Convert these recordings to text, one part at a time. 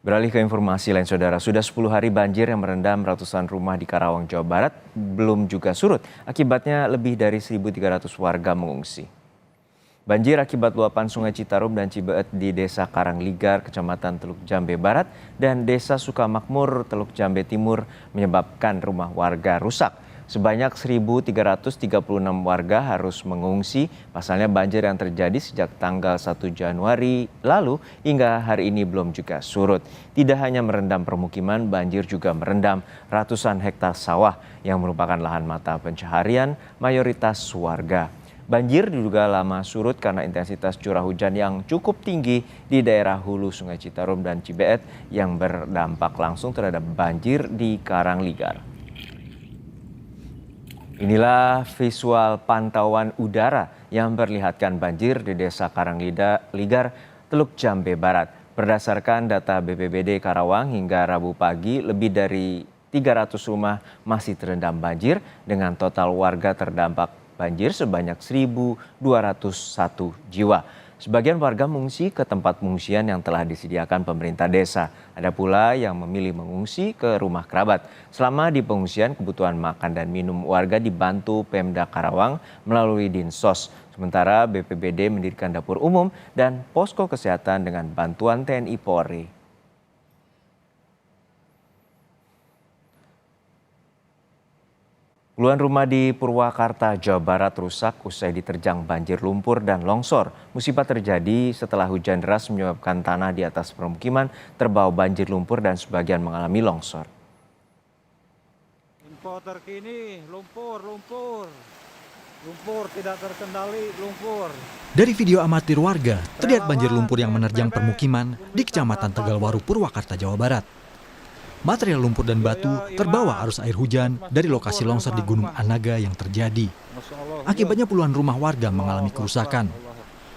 Beralih ke informasi lain, saudara. Sudah 10 hari banjir yang merendam ratusan rumah di Karawang, Jawa Barat belum juga surut. Akibatnya lebih dari 1.300 warga mengungsi. Banjir akibat luapan Sungai Citarum dan Cibeet di Desa Karangligar, Kecamatan Teluk Jambe Barat, dan Desa Sukamakmur, Teluk Jambe Timur menyebabkan rumah warga rusak. Sebanyak 1.336 warga harus mengungsi. Pasalnya banjir yang terjadi sejak tanggal 1 Januari lalu hingga hari ini belum juga surut. Tidak hanya merendam permukiman, banjir juga merendam ratusan hektar sawah yang merupakan lahan mata pencaharian mayoritas warga. Banjir diduga lama surut karena intensitas curah hujan yang cukup tinggi di daerah hulu Sungai Citarum dan Cibeet yang berdampak langsung terhadap banjir di Karangligar. Inilah visual pantauan udara yang memperlihatkan banjir di Desa Karangligar, Teluk Jambe Barat. Berdasarkan data BPBD Karawang hingga Rabu pagi, lebih dari 300 rumah masih terendam banjir dengan total warga terdampak banjir sebanyak 1.201 jiwa. Sebagian warga mengungsi ke tempat pengungsian yang telah disediakan pemerintah desa. Ada pula yang memilih mengungsi ke rumah kerabat. Selama di pengungsian, kebutuhan makan dan minum warga dibantu Pemda Karawang melalui Dinsos. Sementara BPBD mendirikan dapur umum dan posko kesehatan dengan bantuan TNI Polri. Puluhan rumah di Purwakarta, Jawa Barat rusak usai diterjang banjir lumpur dan longsor. Musibah terjadi setelah hujan deras menyebabkan tanah di atas permukiman terbawa banjir lumpur dan sebagian mengalami longsor. Info terkini, lumpur tidak terkendali, lumpur. Dari video amatir warga, terlihat banjir lumpur yang menerjang permukiman di Kecamatan Tegalwaru, Purwakarta, Jawa Barat. Material lumpur dan batu terbawa arus air hujan dari lokasi longsor di Gunung Anaga yang terjadi. Akibatnya puluhan rumah warga mengalami kerusakan.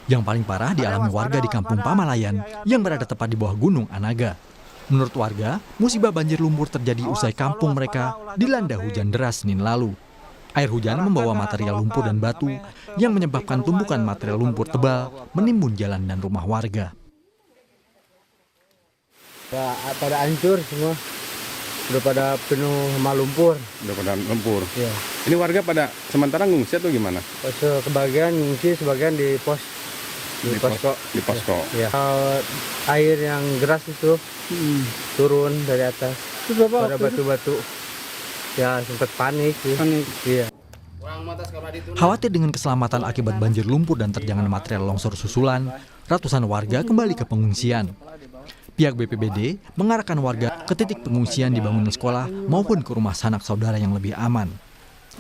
Yang paling parah dialami warga di Kampung Pamalayan yang berada tepat di bawah Gunung Anaga. Menurut warga, musibah banjir lumpur terjadi usai kampung mereka dilanda hujan deras Senin lalu. Air hujan membawa material lumpur dan batu yang menyebabkan tumpukan material lumpur tebal menimbun jalan dan rumah warga. Ya, pada hancur semua. Udah pada penuh sama lumpur. Udah pada lumpur. Ya. Ini warga pada sementara ngungsi atau gimana? Kebagian ngungsi, sebagian di pos. Di posko. Di posko. Ya. Air yang deras itu turun dari atas. Pada batu-batu. Ya sempat panik. Iya. Khawatir dengan keselamatan akibat banjir lumpur dan terjangan material longsor susulan, ratusan warga kembali ke pengungsian. Pihak BPBD mengarahkan warga ke titik pengungsian di bangunan sekolah maupun ke rumah sanak saudara yang lebih aman.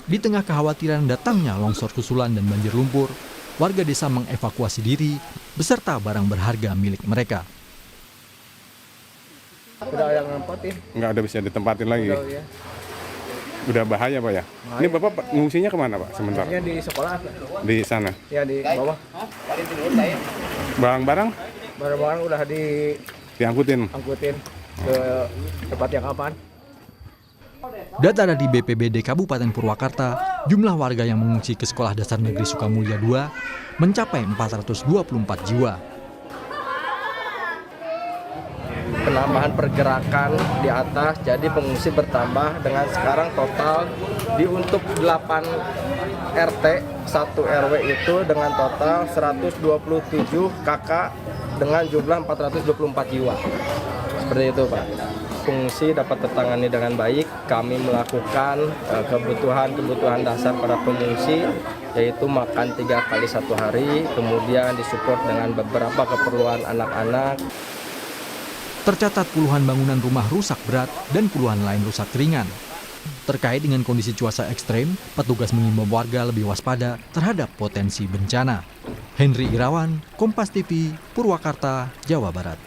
Di tengah kekhawatiran datangnya longsor susulan dan banjir lumpur, warga desa mengevakuasi diri beserta barang berharga milik mereka. Udah yang nempatin. Nggak ada bisa ditempatin lagi. Ya. Udah bahaya Pak ya? Ini Bapak ngungsinya kemana Pak sementara? Di sekolah. Di sana? Ya di bawah. Barang-barang? Barang-barang udah diangkutin ke tempat yang aman. Data dari BPBD Kabupaten Purwakarta, jumlah warga yang mengungsi ke Sekolah Dasar Negeri Sukamulya II mencapai 424 jiwa. Penambahan pergerakan di atas, jadi pengungsi bertambah dengan sekarang total untuk 8 RT 1 RW itu dengan total 127 KK dengan jumlah 424 jiwa. Seperti itu Pak. Pengungsi dapat tertangani dengan baik. Kami melakukan kebutuhan dasar para pengungsi, yaitu makan 3 kali 1 hari, kemudian disupport dengan beberapa keperluan anak-anak. Tercatat puluhan bangunan rumah rusak berat dan puluhan lain rusak ringan. Terkait dengan kondisi cuaca ekstrem, petugas mengimbau warga lebih waspada terhadap potensi bencana. Henry Irawan, Kompas TV, Purwakarta, Jawa Barat.